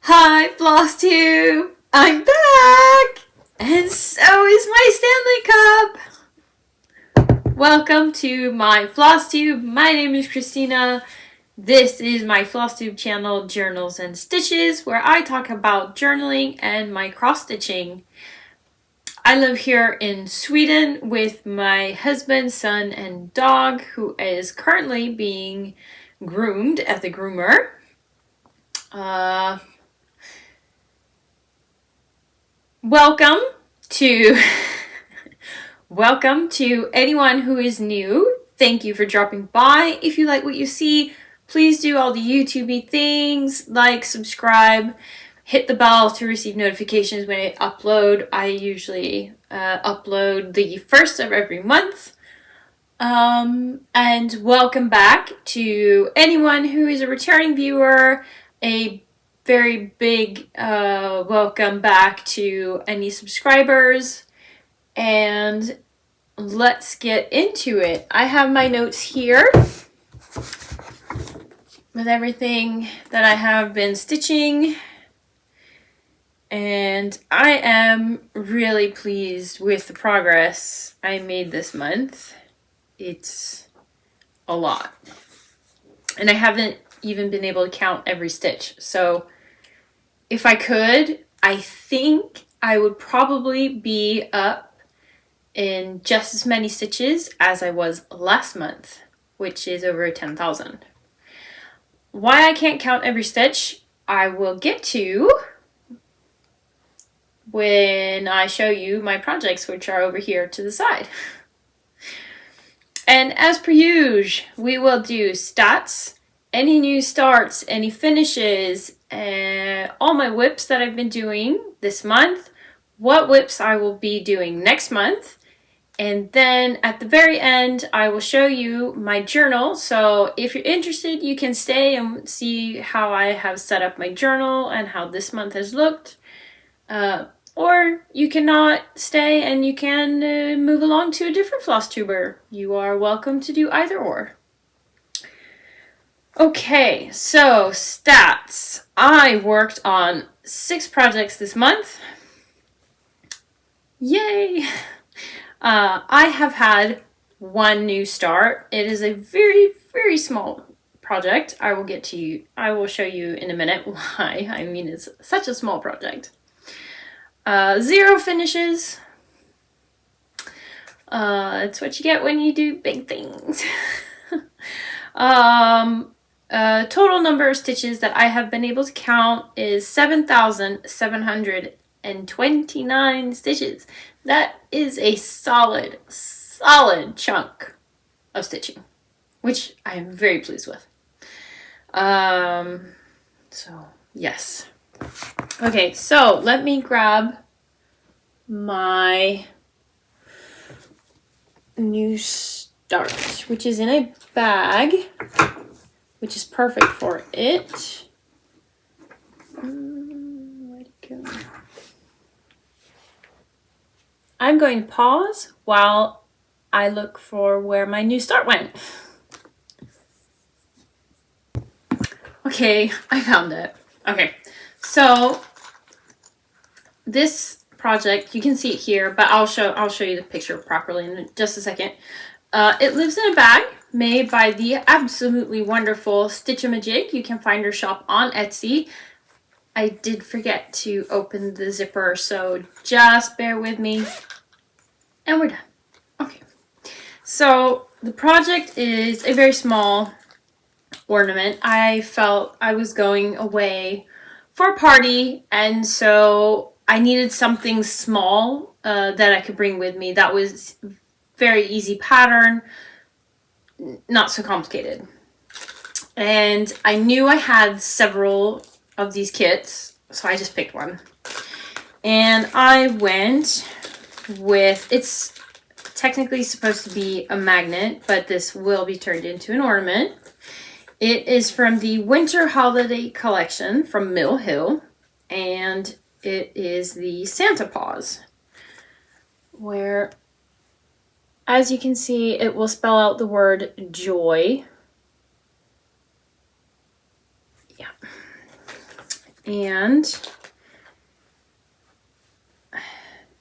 Hi, Flosstube! I'm back! And so is my Stanley Cup! Welcome to my Flosstube. My name is Christina. This is my Flosstube channel, Journals and Stitches, where I talk about journaling and my cross-stitching. I live here in Sweden with my husband, son, and dog, who is currently being groomed at the groomer. Welcome to welcome to anyone who is new. Thank you for dropping by. If you like what you see, please do all the YouTubey things, like, subscribe, hit the bell to receive notifications when I upload. I usually upload the first of every month. And welcome back to anyone who is a returning viewer, a very big welcome back to any subscribers, and let's get into it. I have my notes here with everything that I have been stitching, and I am really pleased with the progress I made this month. It's a lot, and I haven't even been able to count every stitch, so if I could, I think I would probably be up in just as many stitches as I was last month, which is over 10,000. Why I can't count every stitch, I will get to when I show you my projects, which are over here to the side. And as per usual, we will do stats, any new starts, any finishes, all my whips that I've been doing this month, what whips I will be doing next month, and then at the very end I will show you my journal. So if you're interested, you can stay and see how I have set up my journal and how this month has looked, or you cannot stay and you can move along to a different Flosstuber. You are welcome to do either or. Okay, so stats. I worked on 6 projects this month. Yay! I have had 1 new start. It is a very, very small project. I will show you in a minute why. I mean, it's such a small project. 0 finishes. It's what you get when you do big things. Total number of stitches that I have been able to count is 7,729 stitches. That is a solid chunk of stitching, which I am very pleased with. So yes. Okay, so let me grab my new start, which is in a bag, which is perfect for it. Where'd it go? I'm going to pause while I look for where my new start went. Okay, I found it. Okay, so this project, you can see it here, but I'll show you the picture properly in just a second. It lives in a bag made by the absolutely wonderful Stitchamajig. You can find her shop on Etsy. I did forget to open the zipper, so just bear with me. And we're done. Okay. So the project is a very small ornament. I felt I was going away for a party, and so I needed something small that I could bring with me that was very easy pattern, not so complicated. And I knew I had several of these kits, so I just picked one. And I went with, it's technically supposed to be a magnet, but this will be turned into an ornament. It is from the Winter Holiday Collection from Mill Hill, and it is the Santa Paws, where, as you can see, it will spell out the word joy. Yeah. And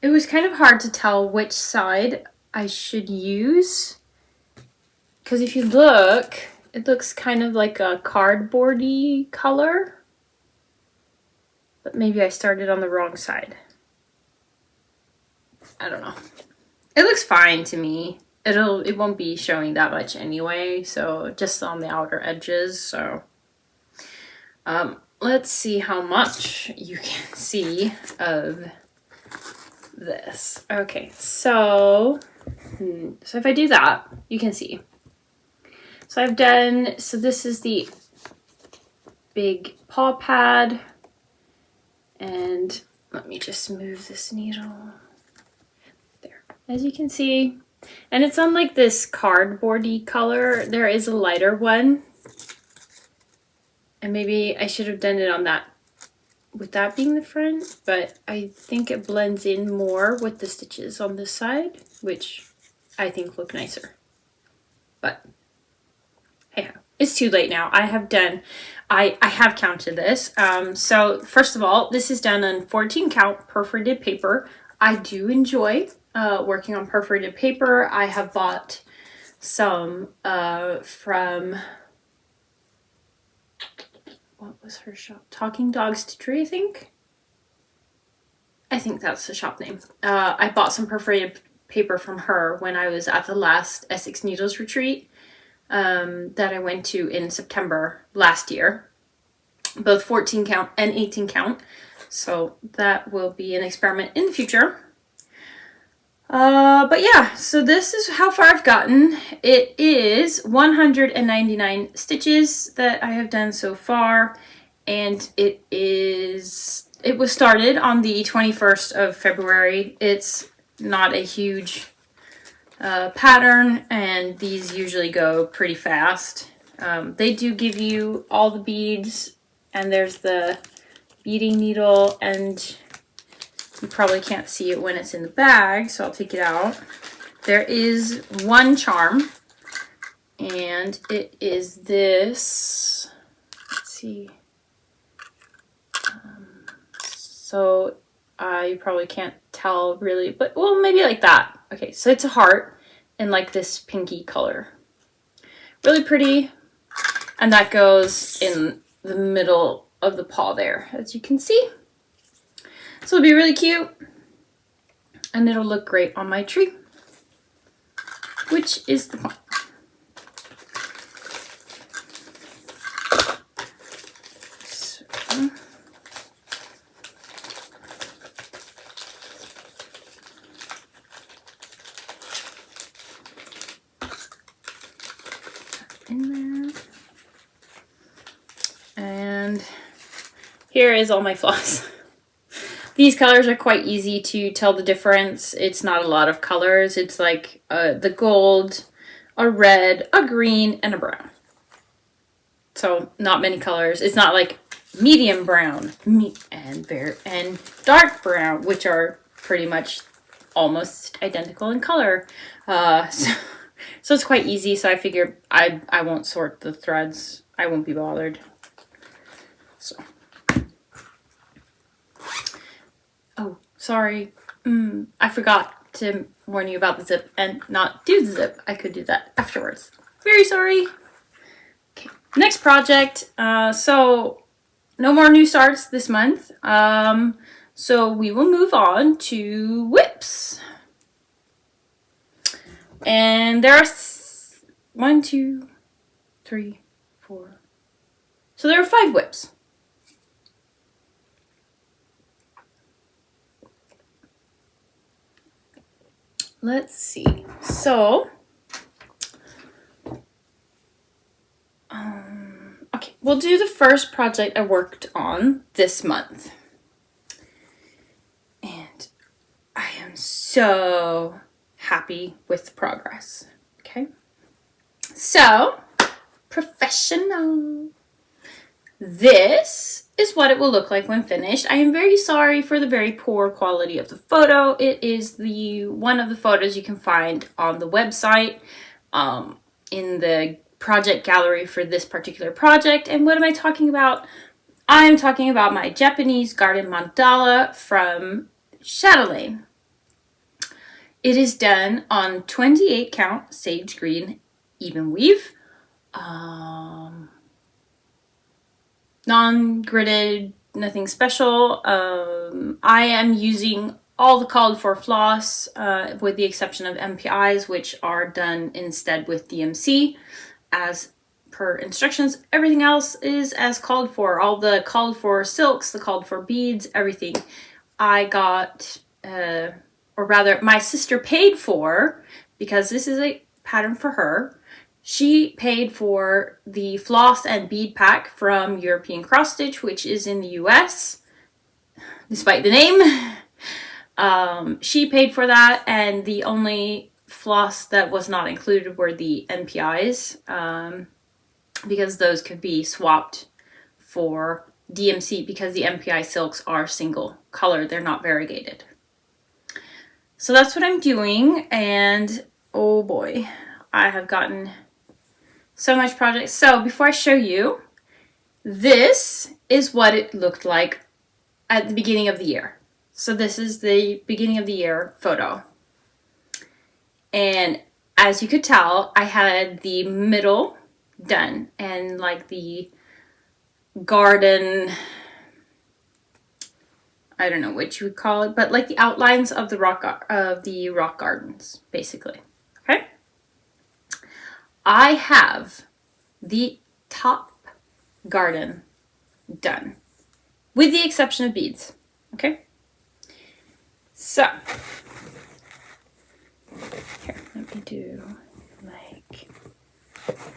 it was kind of hard to tell which side I should use, because if you look, it looks kind of like a cardboardy color, but maybe I started on the wrong side. I don't know. It looks fine to me. It won't be showing that much anyway, so just on the outer edges. So let's see how much you can see of this. Okay, so if I do that, you can see. So I've done, so this is the big paw pad, and let me just move this needle there, as you can see. And it's on like this cardboardy color. There is a lighter one, and maybe I should have done it on that, with that being the front, but I think it blends in more with the stitches on this side, which I think look nicer. But hey, it's too late now. I have counted this. So first of all, this is done on 14 count perforated paper. I do enjoy working on perforated paper. I have bought some from, what was her shop? Talking Dog Stitchery, I think that's the shop name. I bought some perforated paper from her when I was at the last Essex Needles retreat that I went to in September last year. Both 14 count and 18 count. So that will be an experiment in the future. But yeah, so this is how far I've gotten. It is 199 stitches that I have done so far, and it was started on the 21st of February. It's not a huge pattern, and these usually go pretty fast. They do give you all the beads, and there's the beading needle, and you probably can't see it when it's in the bag, so I'll take it out. There is one charm, and it is this. Let's see. So you probably can't tell really, but well, maybe like that. Okay, so it's a heart in like this pinky color. Really pretty. And that goes in the middle of the paw there, as you can see. So it'll be really cute, and it'll look great on my tree, which is the point. So, in there, and here is all my floss. These colors are quite easy to tell the difference. It's not a lot of colors. It's like the gold, a red, a green, and a brown. So not many colors. It's not like medium brown and dark brown, which are pretty much almost identical in color. So it's quite easy. So I figure I won't sort the threads. I won't be bothered. So. Oh, sorry. I forgot to warn you about the zip and not do the zip. I could do that afterwards. Very sorry. Okay, next project. So no more new starts this month. So we will move on to whips. And there are 1, 2, 3, 4. So there are 5 whips. Let's see. So, okay, we'll do the first project I worked on this month. And I am so happy with the progress. Okay. So, professional. This is what it will look like when finished. I am very sorry for the very poor quality of the photo. It is one of the photos you can find on the website in the project gallery for this particular project. And what am I talking about? I'm talking about my Japanese garden mandala from Chatelaine. It is done on 28 count sage green even weave. Non-gridded, nothing special. I am using all the called for floss, with the exception of MPIs, which are done instead with DMC as per instructions. Everything else is as called for. All the called for silks, the called for beads, everything I got, or rather my sister paid for, because this is a pattern for her. She paid for the floss and bead pack from European Cross Stitch, which is in the US, despite the name. She paid for that, and the only floss that was not included were the NPIs, because those could be swapped for DMC, because the MPI silks are single color, they're not variegated. So that's what I'm doing, and oh boy, I have gotten so much project. So before I show you, this is what it looked like at the beginning of the year. So this is the beginning of the year photo. And as you could tell, I had the middle done, and like the garden, I don't know what you would call it, but like the outlines of the rock gardens, basically. Okay. I have the top garden done, with the exception of beads. Okay. So here, let me do like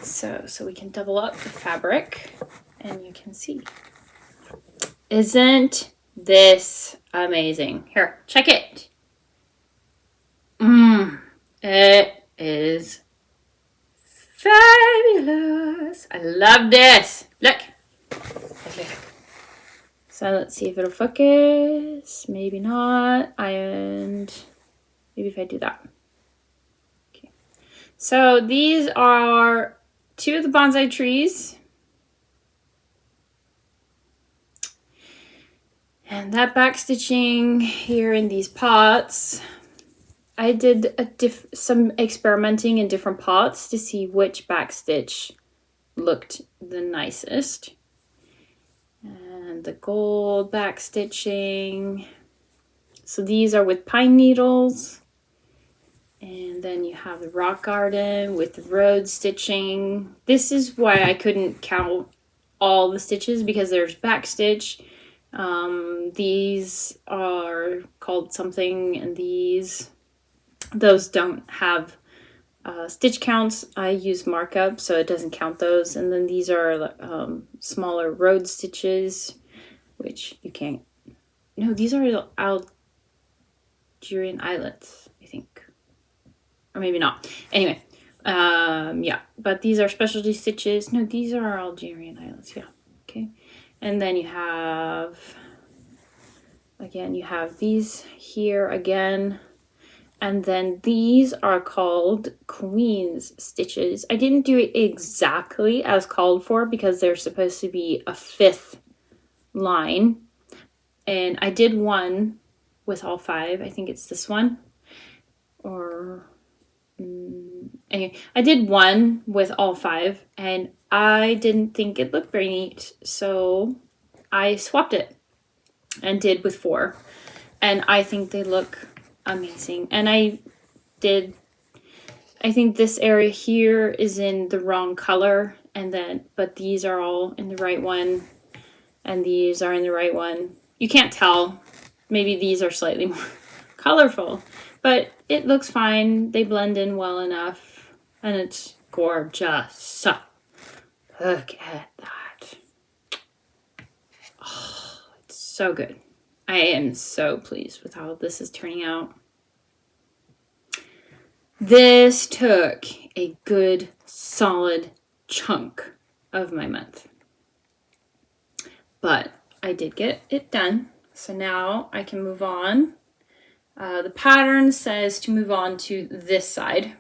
so we can double up the fabric and you can see. Isn't this amazing? Here, check it. It is fabulous. I love this. Look. Look. So let's see if it'll focus. Maybe not. And maybe if I do that. Okay. So these are two of the bonsai trees. And that back stitching here in these pots. I did some experimenting in different pots to see which back stitch looked the nicest. And the gold back stitching. So these are with pine needles. And then you have the rock garden with the road stitching. This is why I couldn't count all the stitches, because there's back stitch. These are called something, and those don't have stitch counts. I use markup, so it doesn't count those. And then these are smaller road stitches, which you can't. No, these are Algerian eyelets, I think, or maybe not. Anyway, yeah, but these are specialty stitches. No, these are Algerian eyelets. Yeah, okay. And then you have, again, you have these here again. And then these are called Queen's stitches. I didn't do it exactly as called for because there's supposed to be a 5th line. And I did one with all 5. I think it's this one. Or, anyway, I did one with all 5. And I didn't think it looked very neat. So I swapped it and did with 4. And I think they look amazing. And I think this area here is in the wrong color, but these are all in the right one, and these are in the right one. You can't tell. Maybe these are slightly more colorful, but it looks fine. They blend in well enough, and it's gorgeous. Look at that. Oh, it's so good. I am so pleased with how this is turning out. This took a good, solid chunk of my month. But I did get it done. So now I can move on. The pattern says to move on to this side.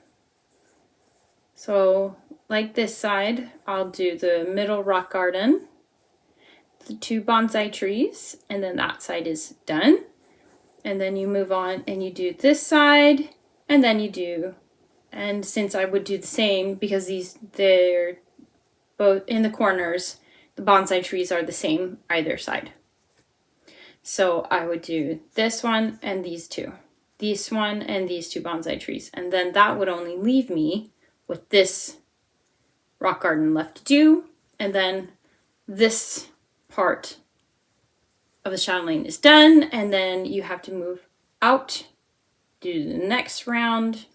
So like this side, I'll do the middle rock garden, the 2 bonsai trees, and then that side is done. And then you move on and you do this side, and then you do, and since I would do the same because they're both in the corners, the bonsai trees are the same either side. So I would do this one and these 2. This one and these 2 bonsai trees. And then that would only leave me with this rock garden left to do. And then this part of the chatelaine is done. And then you have to move out, do the next round.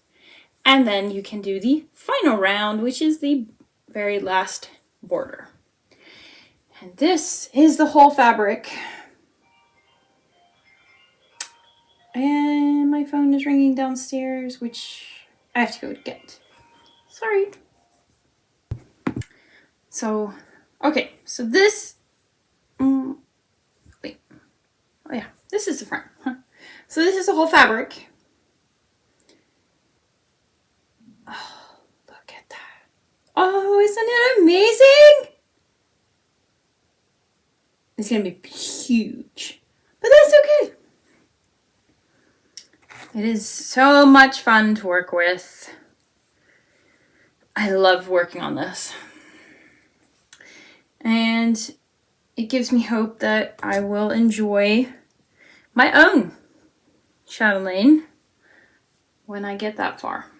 And then you can do the final round, which is the very last border. And this is the whole fabric. And my phone is ringing downstairs, which I have to go get. Sorry. So, okay. So this, wait. Oh yeah, this is the front. Huh? So this is the whole fabric. Oh, look at that. Oh, isn't it amazing? It's going to be huge. But that's okay. It is so much fun to work with. I love working on this. And it gives me hope that I will enjoy my own chatelaine when I get that far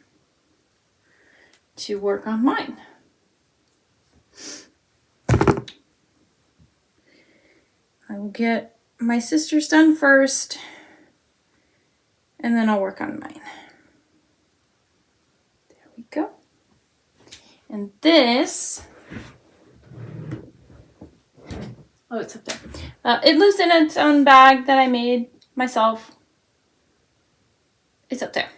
to work on mine. I will get my sister's done first, and then I'll work on mine. There we go. And this, oh, it's up there. It lives in its own bag that I made myself. It's up there.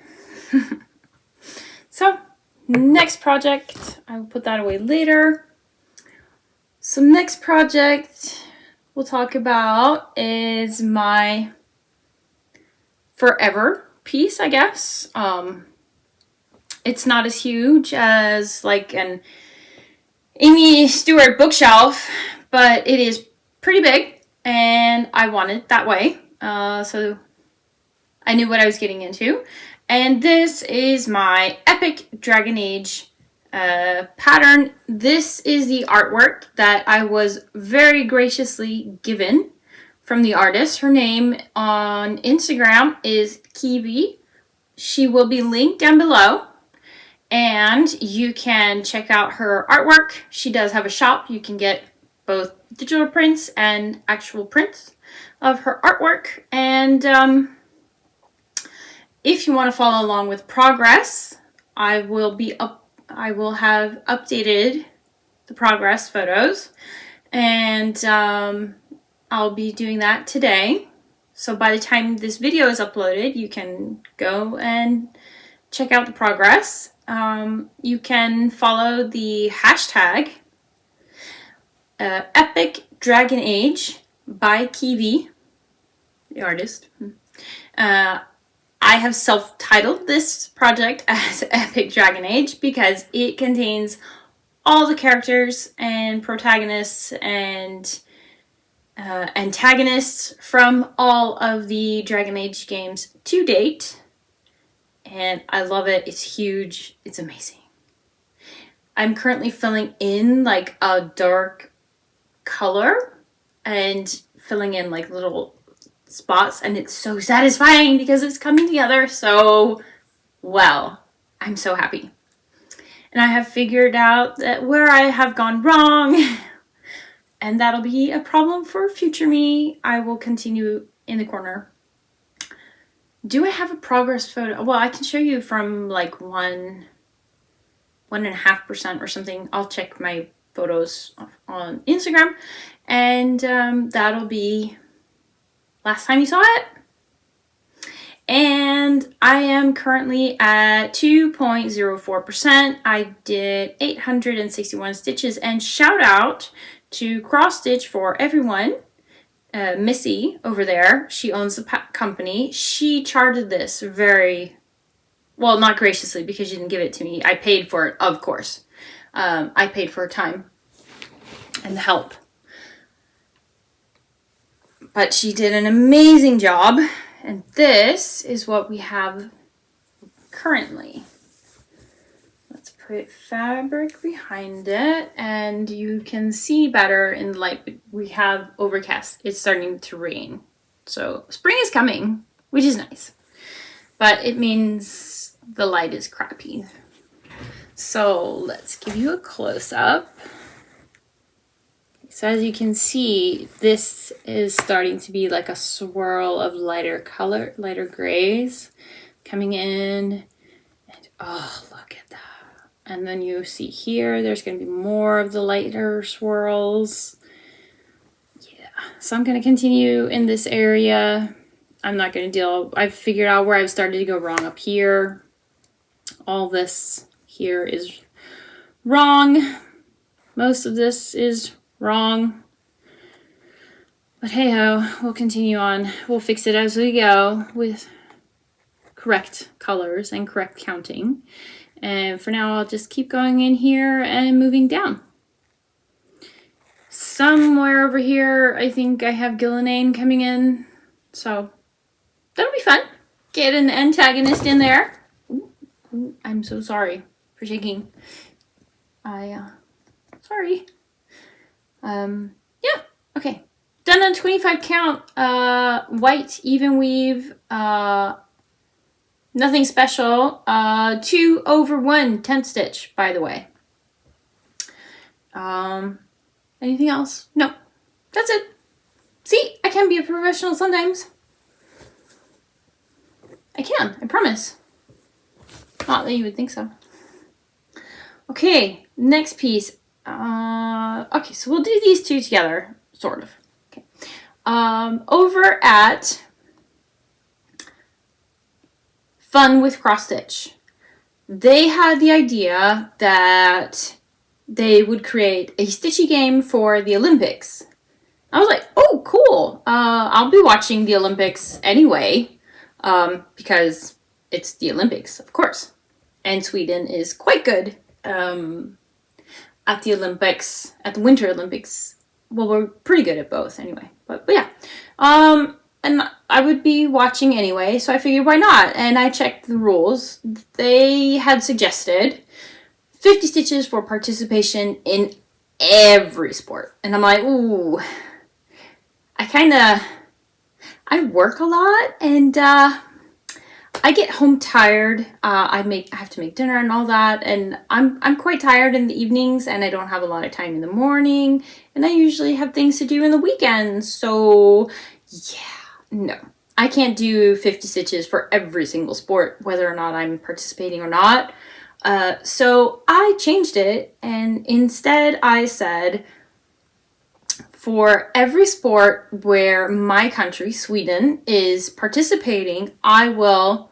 So, next project, I will put that away later. So next project we'll talk about is my forever piece, I guess. It's not as huge as like an Amy Stewart bookshelf, but it is pretty big, and I want it that way. So I knew what I was getting into. And this is my Epic Dragon Age pattern. This is the artwork that I was very graciously given from the artist. Her name on Instagram is Kiwi. She will be linked down below, and you can check out her artwork. She does have a shop. You can get both digital prints and actual prints of her artwork. And if you want to follow along with progress, I will have updated the progress photos, and I'll be doing that today. So by the time this video is uploaded, you can go and check out the progress. You can follow the hashtag Epic Dragon Age by Kiwi, the artist. I have self-titled this project as Epic Dragon Age because it contains all the characters and protagonists and antagonists from all of the Dragon Age games to date. And I love it. It's huge. It's amazing. I'm currently filling in like a dark color and filling in like little spots, and it's so satisfying because it's coming together so well. I'm so happy. And I have figured out that where I have gone wrong, and that'll be a problem for future me. I will continue in the corner. Do I have a progress photo? Well, I can show you from like 1.5% or something. I'll check my photos on Instagram, and that'll be last time you saw it. And I am currently at 2.04%. I did 861 stitches, and shout out to Cross Stitch for Everyone. Missy over there, she owns the company. She charted this very, well, not graciously because she didn't give it to me. I paid for it, of course. I paid for her time and the help. But she did an amazing job. And this is what we have currently. Let's put fabric behind it, and you can see better in the light. We have overcast. It's starting to rain. So spring is coming, which is nice. But it means the light is crappy. So let's give you a close-up. So as you can see, this is starting to be like a swirl of lighter color, lighter grays coming in. And oh, look at that. And then you see here, there's going to be more of the lighter swirls. Yeah, so I'm going to continue in this area. I'm not going to deal, I've figured out where I've started to go wrong up here. All this here is wrong. Most of this is wrong, but hey ho, we'll continue on. We'll fix it as we go with correct colors and correct counting. And for now, I'll just keep going in here and moving down. Somewhere over here, I think I have Gillinane coming in, so that'll be fun. Get an antagonist in there. Ooh, I'm so sorry for shaking. Sorry. Yeah, okay. Done on 25 count, white, even weave, nothing special, 2 over 1 10th stitch, by the way. Anything else? No, that's it. See, I can be a professional sometimes. I can, I promise. Not that you would think so. Okay, next piece. Okay, so we'll do these two together, sort of. Okay. Over at Fun with Cross Stitch, they had the idea that they would create a stitchy game for the Olympics. I was like, oh, cool. I'll be watching the Olympics anyway, because it's the Olympics, of course. And Sweden is quite good. At the Olympics, at the Winter Olympics. Well, we're pretty good at both anyway. But yeah. And I would be watching anyway, so I figured why not? And I checked the rules. They had suggested 50 stitches for participation in every sport. And I'm like, ooh. I work a lot, and I get home tired. I have to make dinner and all that, and I'm quite tired in the evenings, and I don't have a lot of time in the morning, and I usually have things to do in the weekends. So yeah, no, I can't do 50 stitches for every single sport, whether or not I'm participating or not. So I changed it, and instead I said, for every sport where my country, Sweden, is participating, I will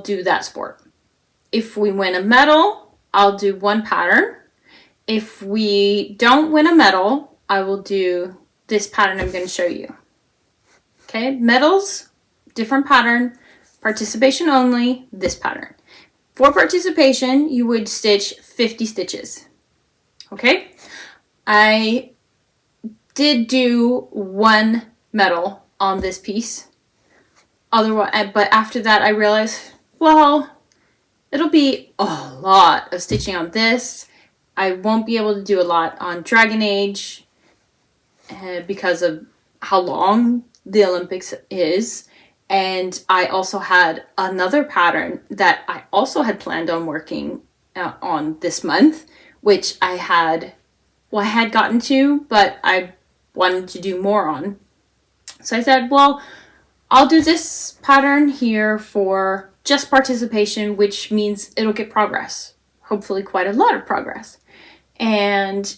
do that sport. If we win a medal, I'll do one pattern. If we don't win a medal, I will do this pattern I'm going to show you. Okay, medals, different pattern. Participation only, this pattern. For participation, you would stitch 50 stitches. Okay, I did do one medal on this piece. Otherwise, but after that I realized, well, it'll be a lot of stitching on this. I won't be able to do a lot on Dragon Age because of how long the Olympics is. And I also had another pattern that I also had planned on working on this month, which I had gotten to, but I wanted to do more on. So I said, well, I'll do this pattern here for just participation, which means it'll get progress. Hopefully quite a lot of progress. And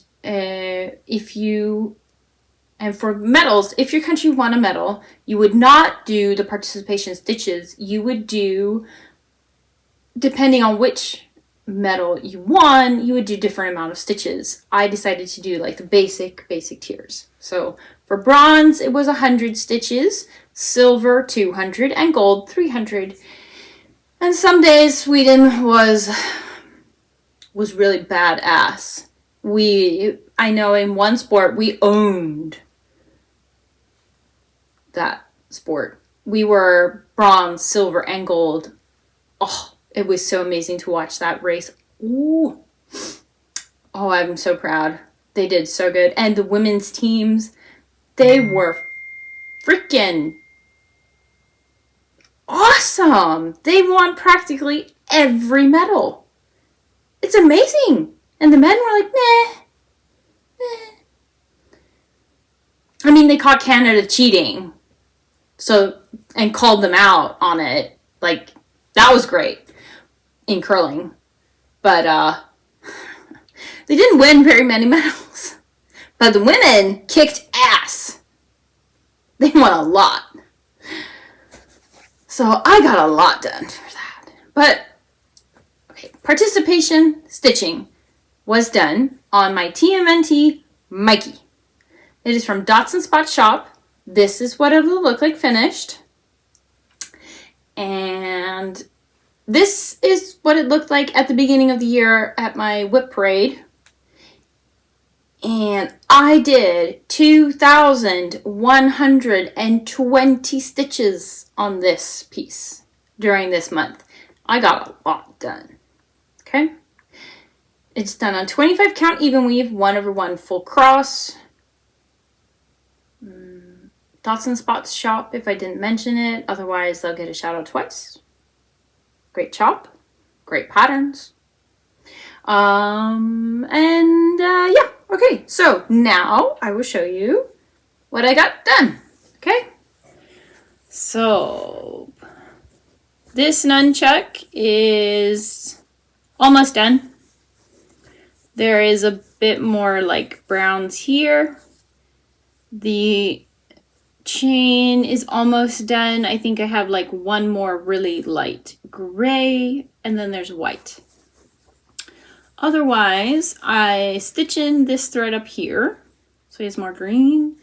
for medals, if your country won a medal, you would not do the participation stitches. You would do, depending on which medal you won, you would do different amount of stitches. I decided to do like the basic tiers. So for bronze, it was 100 stitches, silver 200, and gold 300. And some days Sweden was really badass. I know in one sport we owned that sport. We were bronze, silver, and gold. Oh, it was so amazing to watch that race. Ooh. Oh, I'm so proud. They did so good. And the women's teams, they were freaking awesome. They won practically every medal. It's amazing. And the men were like, meh. I mean, they caught Canada cheating. So, and called them out on it. Like, that was great in curling. But, they didn't win very many medals. But the women kicked ass. They won a lot. So I got a lot done for that. But, okay, participation stitching was done on my TMNT Mikey. It is from Dots and Spots Shop. This is what it'll look like finished. And this is what it looked like at the beginning of the year at my whip parade. And I did 2,120 stitches on this piece during this month. I got a lot done. Okay? It's done on 25 count even weave, 1/1 full cross. Dots and Spots Shop, if I didn't mention it. Otherwise, they'll get a shout out twice. Great chop. Great patterns. Yeah. Okay, so now I will show you what I got done. Okay? So, this nunchuck is almost done. There is a bit more like browns here. The chain is almost done. I think I have like one more really light gray, and then there's white. Otherwise, I stitch in this thread up here, so he has more green,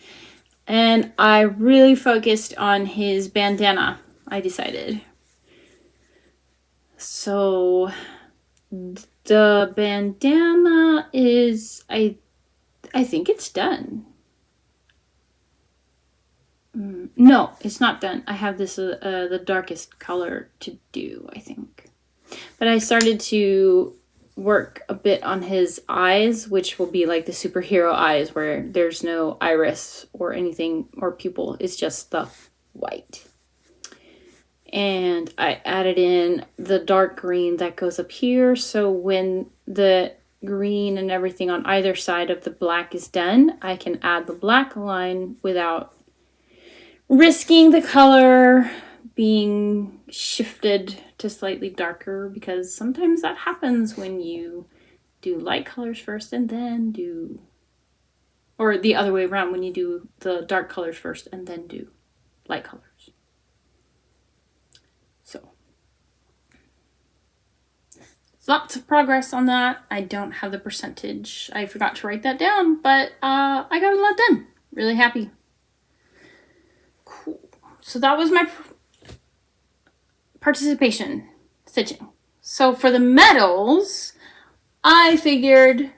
and I really focused on his bandana, I decided. So the bandana is, I think it's done. No, it's not done. I have this the darkest color to do, I think. But I started to work a bit on his eyes, which will be like the superhero eyes where there's no iris or anything or pupil. It's just the white. And I added in the dark green that goes up here. So when the green and everything on either side of the black is done, I can add the black line without risking the color being shifted to slightly darker, because sometimes that happens when you do light colors first and then do, or the other way around, when you do the dark colors first and then do light colors. So, lots of progress on that. I don't have the percentage. I forgot to write that down, but I got a lot done. Really happy. Cool. So that was my participation stitching. So for the medals, I figured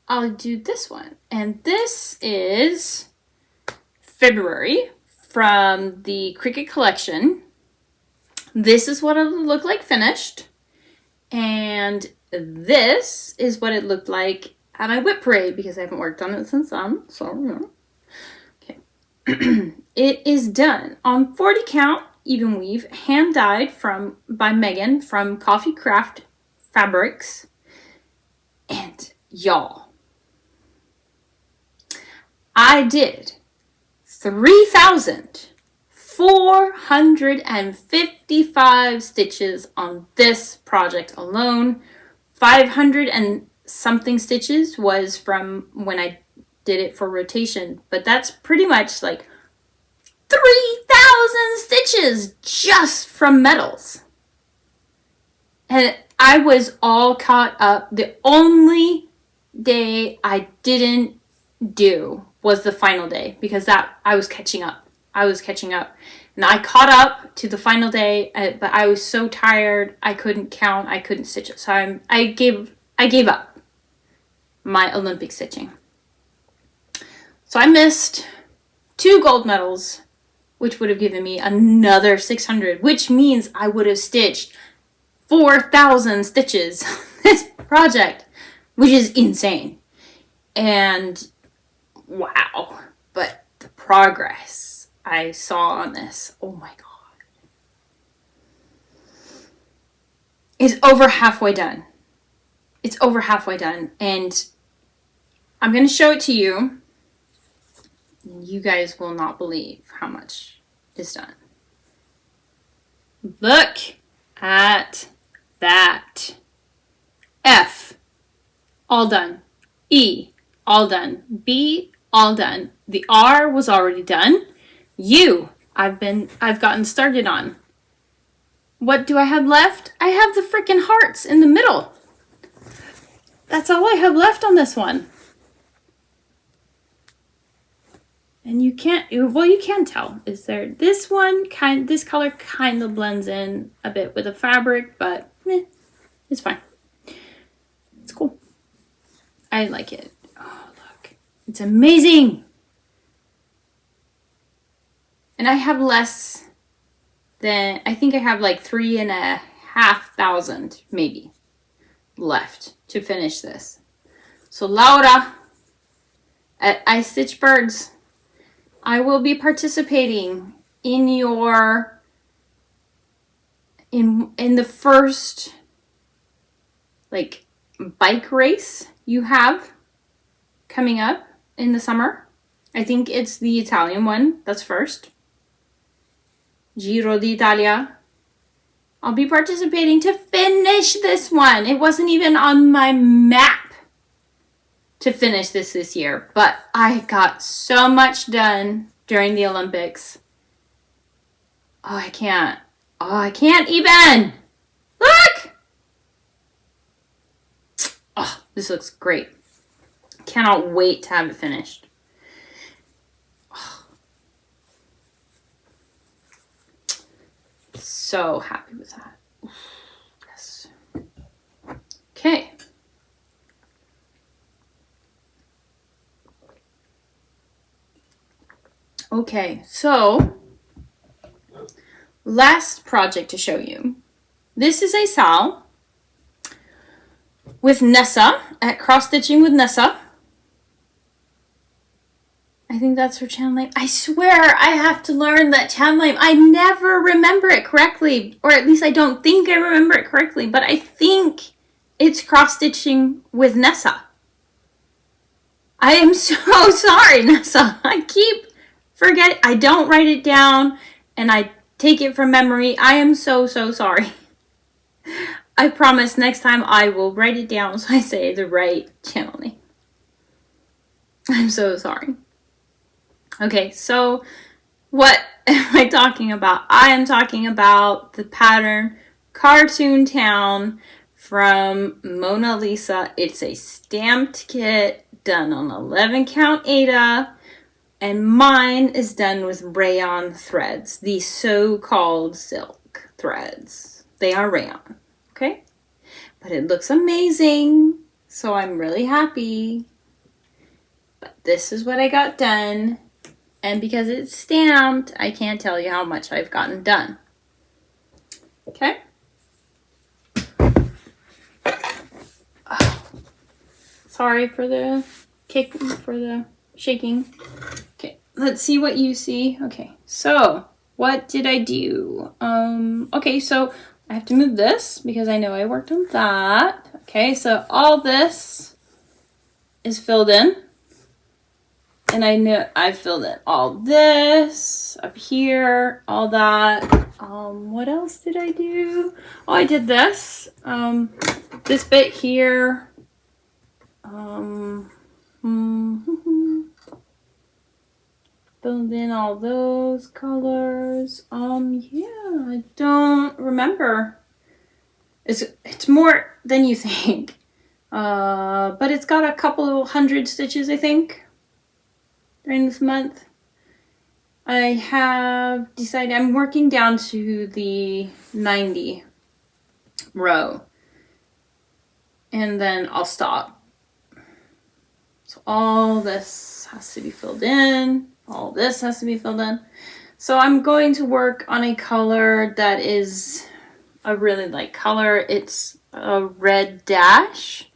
I'll do this one. And this is February from the Cricut collection. This is what it'll look like finished. And this is what it looked like at my whip parade, because I haven't worked on it since then. So, you know. Okay. It is done on 40 count even weave, hand dyed by Megan from Coffee Craft Fabrics. And y'all, I did 3,455 stitches on this project alone. 500 and something stitches was from when I did it for rotation, but that's pretty much like 3,000 stitches just from medals. And I was all caught up. The only day I didn't do was the final day, because that I was catching up. And I caught up to the final day, but I was so tired. I couldn't count. I couldn't stitch it. So I gave up my Olympic stitching. So I missed 2 gold medals which would have given me another 600, which means I would have stitched 4,000 stitches this project, which is insane. And wow, but the progress I saw on this, oh my god. It's over halfway done. It's over halfway done. And I'm going to show it to you. You guys will not believe how much is done. Look at that. F, all done. E, all done. B, all done. The R was already done. U, I've gotten started on. What do I have left? I have the freaking hearts in the middle. That's all I have left on this one. And you can't, well, you can tell. Is there this one this color kind of blends in a bit with the fabric, but it's fine. It's cool. I like it. Oh, look. It's amazing. And I have less than, I think I have like 3,500 maybe left to finish this. So Laura at I Stitch Birds, I will be participating in your in the first like bike race you have coming up in the summer. I think it's the Italian one that's first. Giro d'Italia. I'll be participating to finish this one. It wasn't even on my map to finish this year, but I got so much done during the Olympics. Oh, I can't even. Look! Oh, this looks great. Cannot wait to have it finished. So happy with that. Yes. Okay. Okay, so last project to show you. This is a sal with Nessa at Cross Stitching with Nessa. I think that's her channel name. I swear I have to learn that channel name. I never remember it correctly, or at least I don't think I remember it correctly, but I think it's Cross Stitching with Nessa. I am so sorry, Nessa. I keep forgetting. I don't write it down, and I take it from memory. I am so sorry. I promise next time I will write it down so I say the right channel name. I'm so sorry. Okay, so what am I talking about? I am talking about the pattern Cartoon Town from Mona Lisa. It's a stamped kit done on 11 count Aida, and mine is done with rayon threads, the so-called silk threads. They are rayon, okay? But it looks amazing, so I'm really happy. But this is what I got done. And because it's stamped, I can't tell you how much I've gotten done. Okay? Oh, sorry for the shaking. Okay, let's see what you see. Okay, so what did I do? Okay, so I have to move this because I know I worked on that. Okay, so all this is filled in. And I know I filled in all this up here, all that. What else did I do? Oh, I did this. This bit here. Filled in all those colors. Yeah, I don't remember. It's more than you think. But it's got a couple of hundred stitches, I think, during this month. I have decided I'm working down to the 90 row, and then I'll stop. So all this has to be filled in. All this has to be filled in. So I'm going to work on a color that is a really light color. It's a red dash,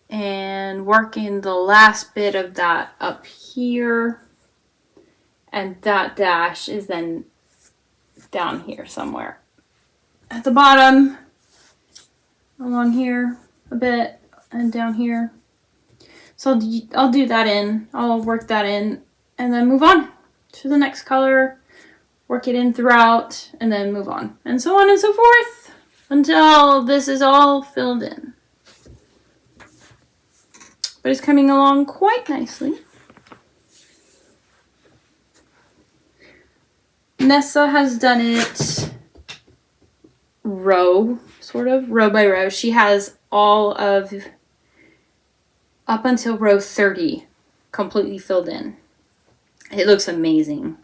and working the last bit of that up here, and that dash is then down here somewhere at the bottom, along here a bit, and down here. So I'll do that in, I'll work that in, and then move on to the next color, work it in throughout, and then move on, and so on and so forth until this is all filled in. But it's coming along quite nicely. Nessa has done it row by row. She has all of up until row 30 completely filled in. It looks amazing.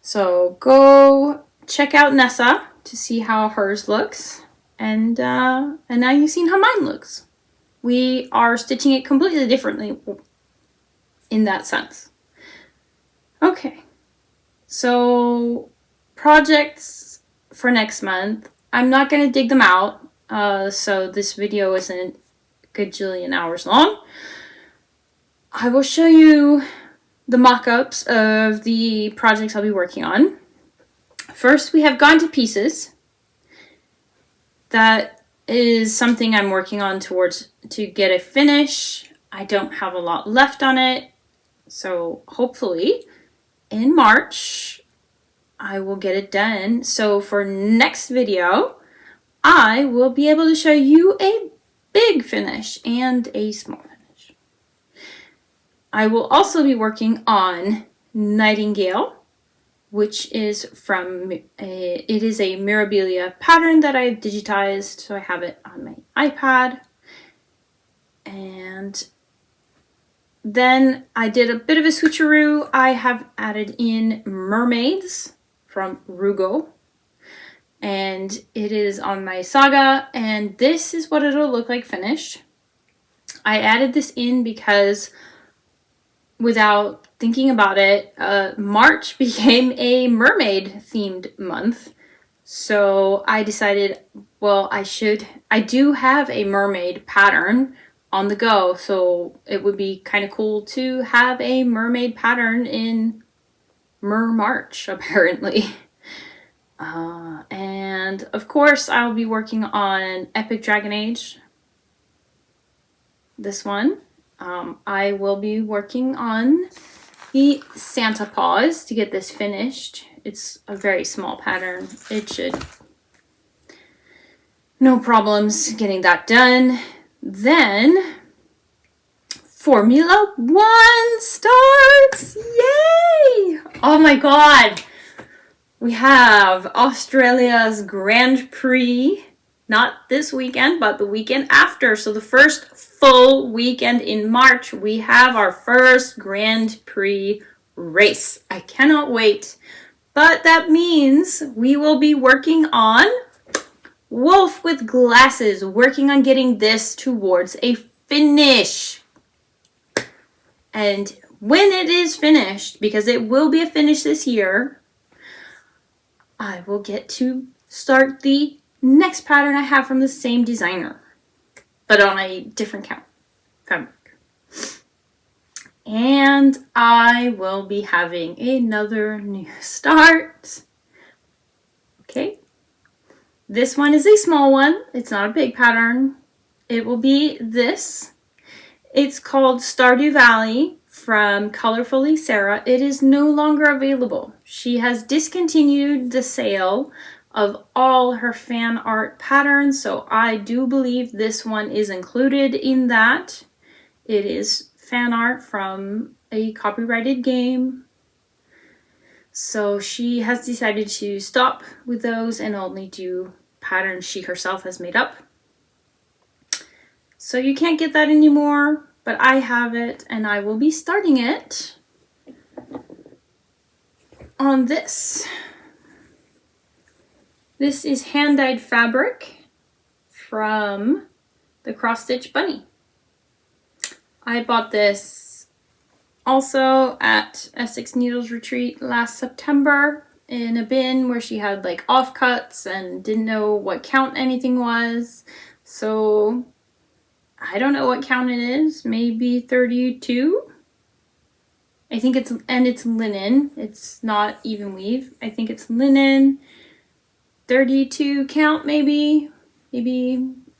So go check out Nessa to see how hers looks, and now you've seen how mine looks. We are stitching it completely differently in that sense. Okay, so projects for next month. I'm not going to dig them out, so this video isn't a gajillion hours long. I will show you the mock-ups of the projects I'll be working on. First, we have Gone to Pieces. That is something I'm working on towards to get a finish. I don't have a lot left on it, so hopefully in March I will get it done. So for next video, I will be able to show you a big finish and a small finish. I will also be working on Nightingale, which is from it is a Mirabilia pattern that I've digitized, so I have it on my iPad. And then I did a bit of a switcheroo. I have added in Mermaids from Rugo, and it is on my saga, and this is what it'll look like finished. I added this in because without thinking about it, March became a mermaid themed month. So I decided, well, I do have a mermaid pattern on the go. So it would be kind of cool to have a mermaid pattern in March, apparently. And of course, I'll be working on Epic Dragon Age. This one. I will be working on the Santa Paws to get this finished. It's a very small pattern. It should no problems getting that done. Then Formula One starts! Yay! Oh my god! We have Australia's Grand Prix. Not this weekend, but the weekend after. So the first full weekend in March, we have our first Grand Prix race. I cannot wait. But that means we will be working on Wolf with Glasses, working on getting this towards a finish. And when it is finished, because it will be a finish this year, I will get to start the next pattern I have from the same designer, but on a different fabric. And I will be having another new start. Okay. This one is a small one. It's not a big pattern. It will be this. It's called Stardew Valley from Colorfully Sarah. It is no longer available. She has discontinued the sale of all her fan art patterns, so I do believe this one is included in that. It is fan art from a copyrighted game, so she has decided to stop with those and only do patterns she herself has made up. So you can't get that anymore, but I have it, and I will be starting it on this. This is hand-dyed fabric from the Cross Stitch Bunny. I bought this also at Essex Needles Retreat last September in a bin where she had like offcuts and didn't know what count anything was. So I don't know what count it is, maybe 32. I think it's linen. It's not even weave. I think it's linen. 32 count maybe.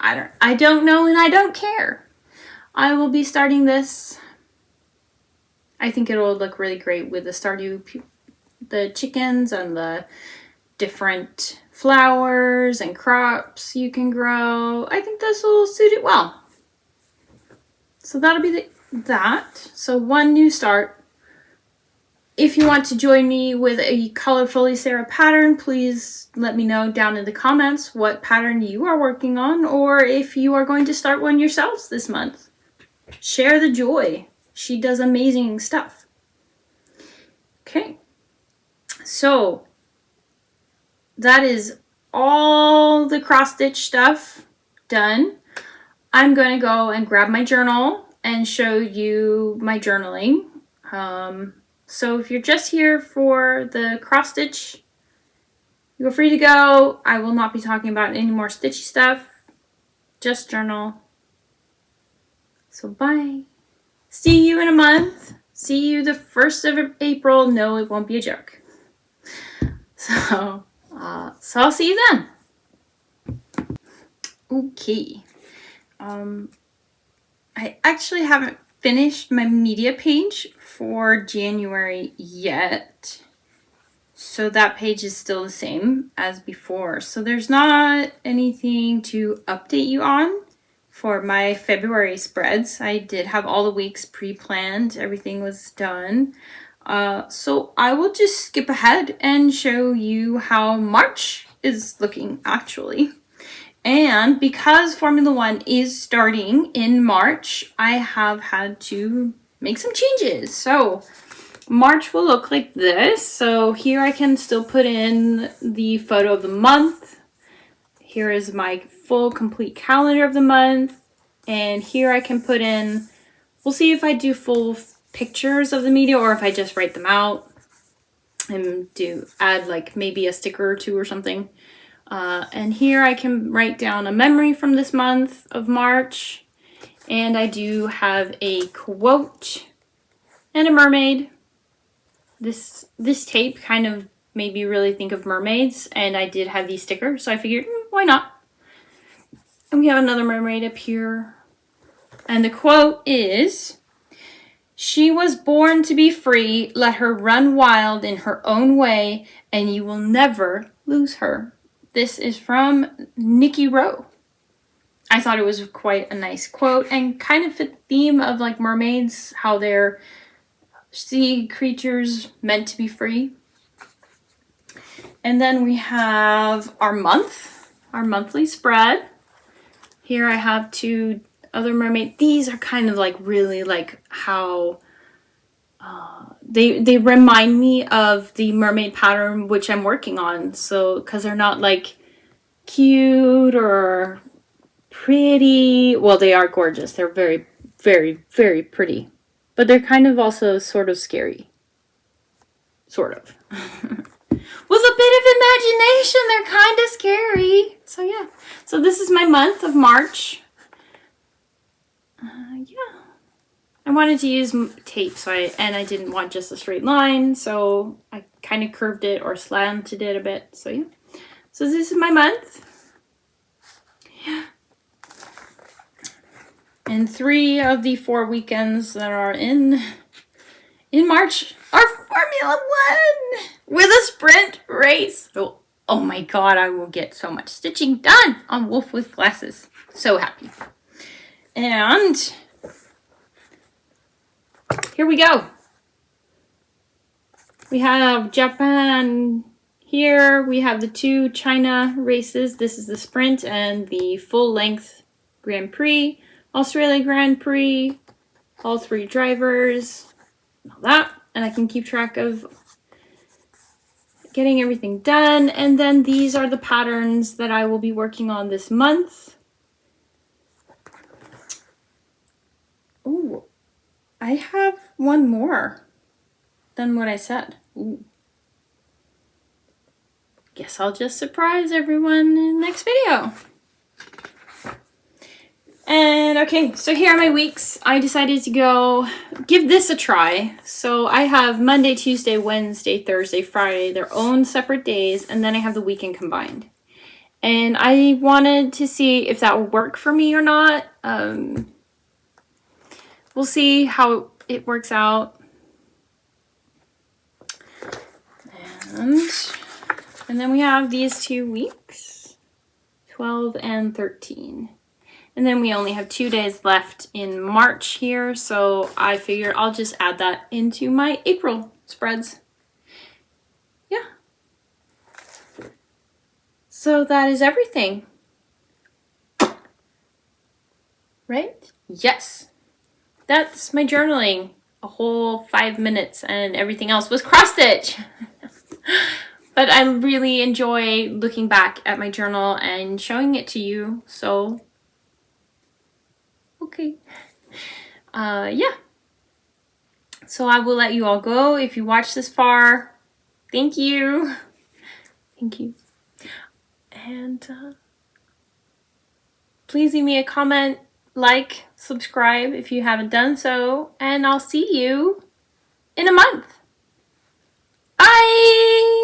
I don't know, and I don't care. I will be starting this. I think it'll look really great with the Stardew, the chickens and the different flowers and crops you can grow. I think this will suit it well. So that'll be that. So one new start. If you want to join me with a Colorfully Sarah pattern, please let me know down in the comments what pattern you are working on, or if you are going to start one yourselves this month. Share the joy. She does amazing stuff. Okay. So that is all the cross stitch stuff done. I'm going to go and grab my journal and show you my journaling. So if you're just here for the cross stitch, you're free to go. I will not be talking about any more stitchy stuff. Just journal. So bye. See you in a month. See you the 1st of April. No, it won't be a joke. So I'll see you then. Okay. I actually haven't finished my media page for January yet. So that page is still the same as before. So there's not anything to update you on for my February spreads. I did have all the weeks pre-planned. Everything was done. So I will just skip ahead and show you how March is looking actually. And because Formula One is starting in March, I have had to make some changes. So March will look like this. So here I can still put in the photo of the month. Here is my full complete calendar of the month. And here I can put in, we'll see if I do full pictures of the media or if I just write them out and add like maybe a sticker or two or something. And here I can write down a memory from this month of March. And I do have a quote and a mermaid. This tape kind of made me really think of mermaids. And I did have these stickers, so I figured, why not? And we have another mermaid up here. And the quote is, "She was born to be free. Let her run wild in her own way, and you will never lose her." This is from Nikki Rowe. I thought it was quite a nice quote and kind of fit the theme of like mermaids, how they're sea creatures meant to be free. And then we have our monthly spread. Here I have 2 other mermaids. These are kind of like really like how they remind me of the mermaid pattern which I'm working on. So because they're not like cute or pretty. Well, they are gorgeous. They're very, very, very pretty. But they're kind of also sort of scary. Sort of. With a bit of imagination, they're kind of scary. So yeah. So this is my month of March. Yeah. I wanted to use tape, and I didn't want just a straight line, so I kind of curved it or slanted it a bit. So yeah. So this is my month. Yeah. And 3 of the 4 weekends that are in March are Formula One with a sprint race. Oh my god, I will get so much stitching done on Wolf with Glasses. So happy. And here we go. We have Japan here. We have the 2 China races. This is the sprint and the full length Grand Prix. Australia Grand Prix. All 3 drivers. All that. And I can keep track of getting everything done. And then these are the patterns that I will be working on this month. Oh, I I have one more than what I said. Ooh. Guess I'll just surprise everyone in the next video. And okay, so here are my weeks. I decided to go give this a try. So I have Monday, Tuesday, Wednesday, Thursday, Friday, their own separate days, and then I have the weekend combined. And I wanted to see if that would work for me or not. We'll see how it works out. And then we have these 2 weeks, 12 and 13. And then we only have 2 days left in March here, so I figured I'll just add that into my April spreads. Yeah. So that is everything. Right? Yes. That's my journaling. A whole 5 minutes, and everything else was cross stitch. But I really enjoy looking back at my journal and showing it to you, so okay. Yeah. So I will let you all go. If you watched this far, thank you. Thank you. And please leave me a comment, like, subscribe if you haven't done so, and I'll see you in a month. Bye!